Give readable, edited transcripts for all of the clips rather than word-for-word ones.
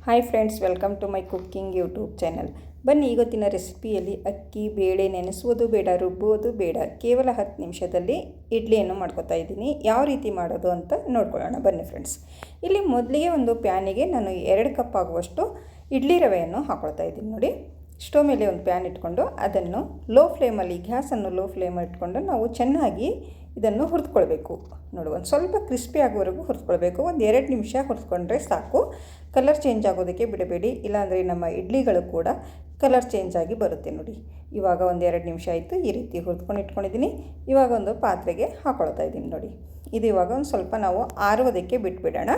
Hi friends, welcome to my cooking YouTube channel. ಬನ್ನಿ, ಇವತ್ತಿನ ರೆಸಿಪಿಯಲ್ಲಿ ಅಕ್ಕಿ ಬೇಳೆ ನೆನೆಸುವುದು ಬೇಡ, ರುಬ್ಬುವುದು ಬೇಡ, ಕೇವಲ 10 ನಿಮಿಷದಲ್ಲಿ ಇಡ್ಲಿಯನ್ನು ಮಾಡ್ಕೊತಾ ಇದ್ದೀನಿ. ಯಾವ ರೀತಿ ಮಾಡೋದು ಅಂತ ನೋಡ್ಕೊಳ್ಳೋಣ ಬನ್ನಿ ಫ್ರೆಂಡ್ಸ್. ಇಲ್ಲಿ ಮೊದಲಿಗೆ ಒಂದು ಪ್ಯಾನಿಗೆ ನಾನು 2 ಕಪ್ ಆಗುವಷ್ಟು ಇಡ್ಲಿ ರವೆಯನ್ನು ಹಾಕ್ಕೊಳ್ತಾ ಇದ್ದೀನಿ. ನೋಡಿ, ಸ್ಟವ್ ಮೇಲೆ ಒಂದು ಪ್ಯಾನ್ ಇಟ್ಕೊಂಡು ಅದನ್ನು ಗ್ಯಾಸನ್ನು ಲೋ ಫ್ಲೇಮಲ್ಲಿ ಇಟ್ಕೊಂಡು ನಾವು ಚೆನ್ನಾಗಿ ಇದನ್ನು ಹುರಿದುಕೊಳ್ಬೇಕು. ನೋಡಿ, ಒಂದು ಸ್ವಲ್ಪ ಕ್ರಿಸ್ಪಿ ಆಗೋವರೆಗೂ ಹುರಿದುಕೊಳ್ಬೇಕು. ಒಂದು 2 ನಿಮಿಷ ಹುರಿದುಕೊಂಡ್ರೆ ಸಾಕು. ಕಲರ್ ಚೇಂಜ್ ಆಗೋದಕ್ಕೆ ಬಿಡಬೇಡಿ, ಇಲ್ಲಾಂದರೆ ನಮ್ಮ ಇಡ್ಲಿಗಳು ಕೂಡ ಕಲರ್ ಚೇಂಜ್ ಆಗಿ ಬರುತ್ತೆ. ನೋಡಿ, ಇವಾಗ ಒಂದು 2 ನಿಮಿಷ ಆಯಿತು. ಈ ರೀತಿ ಹುರಿದುಕೊಂಡು ಇಟ್ಕೊಂಡಿದ್ದೀನಿ. ಇವಾಗ ಒಂದು ಪಾತ್ರೆಗೆ ಹಾಕ್ಕೊಳ್ತಾ ಇದ್ದೀನಿ. ನೋಡಿ, ಇದು ಇವಾಗ ಒಂದು ಸ್ವಲ್ಪ ನಾವು ಆರುವುದಕ್ಕೆ ಬಿಟ್ಬಿಡೋಣ.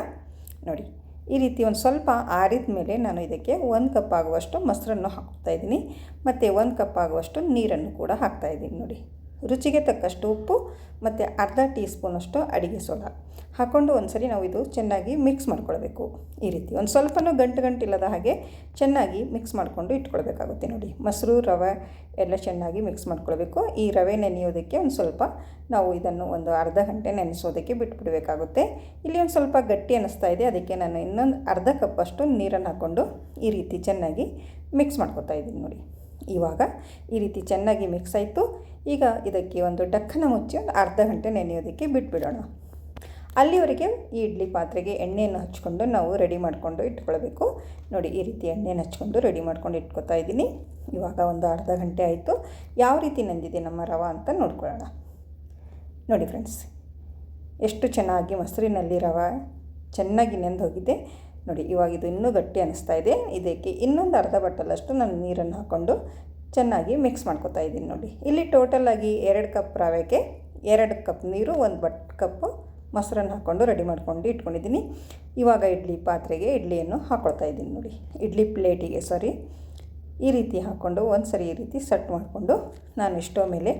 ನೋಡಿ, ಈ ರೀತಿ ಒಂದು ಸ್ವಲ್ಪ ಆರಿದ ಮೇಲೆ ನಾನು ಇದಕ್ಕೆ 1 ಕಪ್ ಆಗುವಷ್ಟು ಮೊಸರನ್ನು ಹಾಕ್ತಾಯಿದ್ದೀನಿ ಮತ್ತು 1 ಕಪ್ ಆಗುವಷ್ಟು ನೀರನ್ನು ಕೂಡ ಹಾಕ್ತಾಯಿದ್ದೀನಿ. ನೋಡಿ, ರುಚಿಗೆ ತಕ್ಕಷ್ಟು ಉಪ್ಪು ಮತ್ತು ಅರ್ಧ ಟೀ ಸ್ಪೂನಷ್ಟು ಅಡುಗೆ ಸೋಡಾ ಹಾಕ್ಕೊಂಡು ಒಂದು ಸರಿ ನಾವು ಇದು ಚೆನ್ನಾಗಿ ಮಿಕ್ಸ್ ಮಾಡ್ಕೊಳ್ಬೇಕು. ಈ ರೀತಿ ಒಂದು ಸ್ವಲ್ಪನೂ ಗಂಟಿಲ್ಲದ ಹಾಗೆ ಚೆನ್ನಾಗಿ ಮಿಕ್ಸ್ ಮಾಡಿಕೊಂಡು ಇಟ್ಕೊಳ್ಬೇಕಾಗುತ್ತೆ. ನೋಡಿ, ಮೊಸರು ರವೆ ಎಲ್ಲ ಚೆನ್ನಾಗಿ ಮಿಕ್ಸ್ ಮಾಡ್ಕೊಳ್ಬೇಕು. ಈ ರವೆ ನೆನೆಯೋದಕ್ಕೆ ಒಂದು ಸ್ವಲ್ಪ ನಾವು ಇದನ್ನು ಒಂದು ಅರ್ಧ ಗಂಟೆ ನೆನೆಸೋದಕ್ಕೆ ಬಿಟ್ಬಿಡಬೇಕಾಗುತ್ತೆ. ಇಲ್ಲಿ ಒಂದು ಸ್ವಲ್ಪ ಗಟ್ಟಿ ಅನ್ನಿಸ್ತಾ ಇದೆ, ಅದಕ್ಕೆ ನಾನು ಇನ್ನೊಂದು ಅರ್ಧ ಕಪ್ಪಷ್ಟು ನೀರನ್ನು ಹಾಕ್ಕೊಂಡು ಈ ರೀತಿ ಚೆನ್ನಾಗಿ ಮಿಕ್ಸ್ ಮಾಡ್ಕೊತಾ ಇದ್ದೀನಿ. ನೋಡಿ, ಇವಾಗ ಈ ರೀತಿ ಚೆನ್ನಾಗಿ ಮಿಕ್ಸ್ ಆಯಿತು. ಈಗ ಇದಕ್ಕೆ ಒಂದು ಡಕ್ಕನ ಮುಚ್ಚಿ ಒಂದು ಅರ್ಧ ಗಂಟೆ ನೆನೆಯೋದಕ್ಕೆ ಬಿಟ್ಬಿಡೋಣ. ಅಲ್ಲಿವರೆಗೆ ಈ ಇಡ್ಲಿ ಪಾತ್ರೆಗೆ ಎಣ್ಣೆಯನ್ನು ಹಚ್ಕೊಂಡು ನಾವು ರೆಡಿ ಮಾಡಿಕೊಂಡು ಇಟ್ಕೊಳ್ಬೇಕು. ನೋಡಿ, ಈ ರೀತಿ ಎಣ್ಣೆಯನ್ನು ಹಚ್ಕೊಂಡು ರೆಡಿ ಮಾಡ್ಕೊಂಡು ಇಟ್ಕೊತಾ ಇದ್ದೀನಿ. ಇವಾಗ ಒಂದು ಅರ್ಧ ಗಂಟೆ ಆಯಿತು. ಯಾವ ರೀತಿ ನೆಂದಿದೆ ನಮ್ಮ ರವೆ ಅಂತ ನೋಡ್ಕೊಳ್ಳೋಣ. ನೋಡಿ ಫ್ರೆಂಡ್ಸ್, ಎಷ್ಟು ಚೆನ್ನಾಗಿ ಮೊಸರಿನಲ್ಲಿ ರವೆ ಚೆನ್ನಾಗಿ ನೆಂದು ಹೋಗಿದೆ. ನೋಡಿ, ಇವಾಗ ಇದು ಇನ್ನೂ ಗಟ್ಟಿ ಅನ್ನಿಸ್ತಾ ಇದೆ. ಇದಕ್ಕೆ ಇನ್ನೊಂದು ಅರ್ಧ ಬಟ್ಟಲಷ್ಟು ನಾನು ನೀರನ್ನು ಹಾಕ್ಕೊಂಡು ಚೆನ್ನಾಗಿ ಮಿಕ್ಸ್ ಮಾಡ್ಕೊತಾ ಇದ್ದೀನಿ. ನೋಡಿ, ಇಲ್ಲಿ ಟೋಟಲಾಗಿ 2 ಕಪ್ ರವೆಗೆ 2 ಕಪ್ ನೀರು, 1 ಕಪ್ಪು ಮೊಸರನ್ನು ಹಾಕ್ಕೊಂಡು ರೆಡಿ ಮಾಡ್ಕೊಂಡು ಇಟ್ಕೊಂಡಿದ್ದೀನಿ. ಇವಾಗ ಇಡ್ಲಿ ಪಾತ್ರೆಗೆ ಇಡ್ಲಿಯನ್ನು ಹಾಕ್ಕೊಳ್ತಾ ಇದ್ದೀನಿ. ನೋಡಿ, ಇಡ್ಲಿ ಪ್ಲೇಟಿಗೆ ಈ ರೀತಿ ಹಾಕ್ಕೊಂಡು ಒಂದು ಸರಿ ಈ ರೀತಿ ಸೆಟ್ ಮಾಡಿಕೊಂಡು ನಾನು ಸ್ಟವ್ ಮೇಲೆ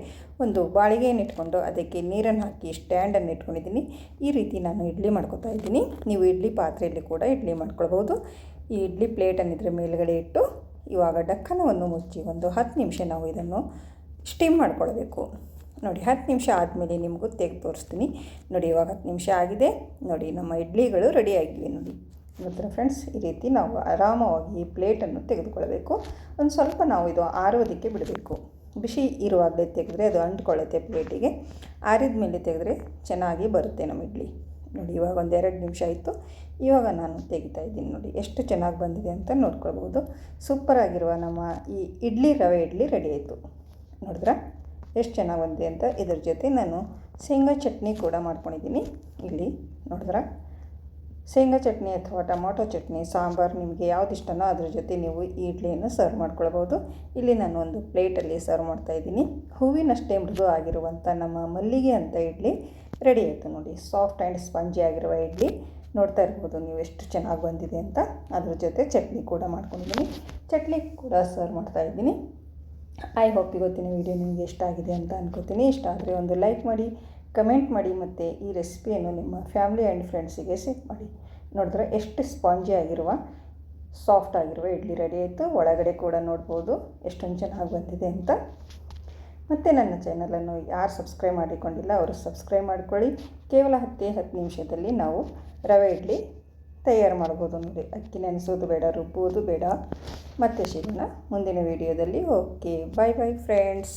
ಒಂದು ಬಾಳಿಗೆಯನ್ನು ಇಟ್ಕೊಂಡು ಅದಕ್ಕೆ ನೀರನ್ನು ಹಾಕಿ ಸ್ಟ್ಯಾಂಡನ್ನು ಇಟ್ಕೊಂಡಿದ್ದೀನಿ. ಈ ರೀತಿ ನಾನು ಇಡ್ಲಿ ಮಾಡ್ಕೊತಾ ಇದ್ದೀನಿ. ನೀವು ಇಡ್ಲಿ ಪಾತ್ರೆಯಲ್ಲಿ ಕೂಡ ಇಡ್ಲಿ ಮಾಡ್ಕೊಳ್ಬೋದು. ಈ ಇಡ್ಲಿ ಪ್ಲೇಟನ್ನು ಇದರ ಮೇಲುಗಡೆ ಇಟ್ಟು ಇವಾಗ ಡಕ್ಕನವನ್ನು ಮುಚ್ಚಿ ಒಂದು 10 ನಿಮಿಷ ನಾವು ಇದನ್ನು ಸ್ಟೀಮ್ ಮಾಡ್ಕೊಳ್ಬೇಕು. ನೋಡಿ, 10 ನಿಮಿಷ ಆದಮೇಲೆ ನಿಮಗೂ ತೆಗೆದು ತೋರಿಸ್ತೀನಿ. ನೋಡಿ, ಇವಾಗ 10 ನಿಮಿಷ ಆಗಿದೆ. ನೋಡಿ, ನಮ್ಮ ಇಡ್ಲಿಗಳು ರೆಡಿ ಆಗಿವೆ. ನೋಡಿ, ಗೊತ್ತಾ ಫ್ರೆಂಡ್ಸ್, ಈ ರೀತಿ ನಾವು ಆರಾಮವಾಗಿ ಈ ಪ್ಲೇಟನ್ನು ತೆಗೆದುಕೊಳ್ಬೇಕು. ಒಂದು ಸ್ವಲ್ಪ ನಾವು ಇದು ಆರೋದಕ್ಕೆ ಬಿಡಬೇಕು. ಬಿಸಿ ಇರುವಾಗಲೇ ತೆಗೆದ್ರೆ ಅದು ಅಂಟ್ಕೊಳ್ಳುತ್ತೆ ಪ್ಲೇಟಿಗೆ. ಆರಿದ ಮೇಲೆ ತೆಗೆದ್ರೆ ಚೆನ್ನಾಗಿ ಬರುತ್ತೆ ನಮ್ಮ ಇಡ್ಲಿ. ನೋಡಿ, ಇವಾಗ ಒಂದು 2 ನಿಮಿಷ ಆಯಿತು. ಇವಾಗ ನಾನು ತೆಗಿತಾ ಇದ್ದೀನಿ. ನೋಡಿ, ಎಷ್ಟು ಚೆನ್ನಾಗಿ ಬಂದಿದೆ ಅಂತ ನೋಡ್ಕೊಳ್ಬೋದು. ಸೂಪರಾಗಿರುವ ನಮ್ಮ ಈ ರವೆ ಇಡ್ಲಿ ರೆಡಿ ಆಯಿತು. ನೋಡಿದ್ರಾ ಎಷ್ಟು ಚೆನ್ನಾಗಿ ಬಂದಿದೆ ಅಂತ. ಇದ್ರ ಜೊತೆ ನಾನು ಶೇಂಗಾ ಚಟ್ನಿ ಕೂಡ ಮಾಡ್ಕೊಂಡಿದ್ದೀನಿ. ಇಲ್ಲಿ ನೋಡಿದ್ರಾ, ಶೇಂಗಾ ಚಟ್ನಿ ಅಥವಾ ಟೊಮೊಟೊ ಚಟ್ನಿ, ಸಾಂಬಾರು ನಿಮಗೆ ಯಾವ್ದು ಇಷ್ಟನೋ ಅದ್ರ ಜೊತೆ ನೀವು ಈ ಇಡ್ಲಿಯನ್ನು ಸರ್ವ್ ಮಾಡ್ಕೊಳ್ಬೋದು. ಇಲ್ಲಿ ನಾನು ಒಂದು ಪ್ಲೇಟಲ್ಲಿ ಸರ್ವ್ ಮಾಡ್ತಾಯಿದ್ದೀನಿ. ಹೂವಿನಷ್ಟೇ ಮೃದು ಆಗಿರುವಂಥ ನಮ್ಮ ಮಲ್ಲಿಗೆ ಅಂತ ಇಡ್ಲಿ ರೆಡಿ ಆಯಿತು. ನೋಡಿ, ಸಾಫ್ಟ್ ಆ್ಯಂಡ್ ಸ್ಪಂಜಿ ಆಗಿರುವ ಇಡ್ಲಿ ನೋಡ್ತಾ ಇರ್ಬೋದು ನೀವು ಎಷ್ಟು ಚೆನ್ನಾಗಿ ಬಂದಿದೆ ಅಂತ. ಅದ್ರ ಜೊತೆ ಚಟ್ನಿ ಕೂಡ ಮಾಡ್ಕೊಂಡಿದ್ದೀನಿ. ಚಟ್ನಿ ಕೂಡ ಸರ್ವ್ ಮಾಡ್ತಾಯಿದ್ದೀನಿ. ಐ ಹೋಪ್ ಇವತ್ತಿನ ವಿಡಿಯೋ ನಿಮಗೆ ಇಷ್ಟ ಆಗಿದೆ ಅಂತ ಅನ್ಕೋತೀನಿ. ಇಷ್ಟ ಆದರೆ ಒಂದು ಲೈಕ್ ಮಾಡಿ, ಕಮೆಂಟ್ ಮಾಡಿ ಮತ್ತು ಈ ರೆಸಿಪಿಯನ್ನು ನಿಮ್ಮ ಫ್ಯಾಮಿಲಿ ಆ್ಯಂಡ್ ಫ್ರೆಂಡ್ಸಿಗೆ ಶೇರ್ ಮಾಡಿ. ನೋಡಿದ್ರೆ ಎಷ್ಟು ಸ್ಪಾಂಜಿ ಆಗಿರುವ ಸಾಫ್ಟ್ ಆಗಿರುವ ಇಡ್ಲಿ ರೆಡಿ ಆಯಿತು. ಒಳಗಡೆ ಕೂಡ ನೋಡ್ಬೋದು ಎಷ್ಟೊಂದು ಚೆನ್ನಾಗಿ ಬಂದಿದೆ ಅಂತ. ಮತ್ತು ನನ್ನ ಚಾನಲನ್ನು ಯಾರು ಸಬ್ಸ್ಕ್ರೈಬ್ ಮಾಡಿಕೊಂಡಿಲ್ಲ ಅವರು ಸಬ್ಸ್ಕ್ರೈಬ್ ಮಾಡ್ಕೊಳ್ಳಿ. ಕೇವಲ 10 ನಿಮಿಷದಲ್ಲಿ ನಾವು ರವೆ ಇಡ್ಲಿ ತಯಾರು ಮಾಡ್ಬೋದು. ನೋಡಿ, ಅಕ್ಕಿ ನೆನೆಸೋದು ಬೇಡ, ರುಬ್ಬುವುದು ಬೇಡ. ಮತ್ತೆ ಸಿಗೋಣ ಮುಂದಿನ ವಿಡಿಯೋದಲ್ಲಿ. ಓಕೆ, ಬಾಯ್ ಬಾಯ್ ಫ್ರೆಂಡ್ಸ್.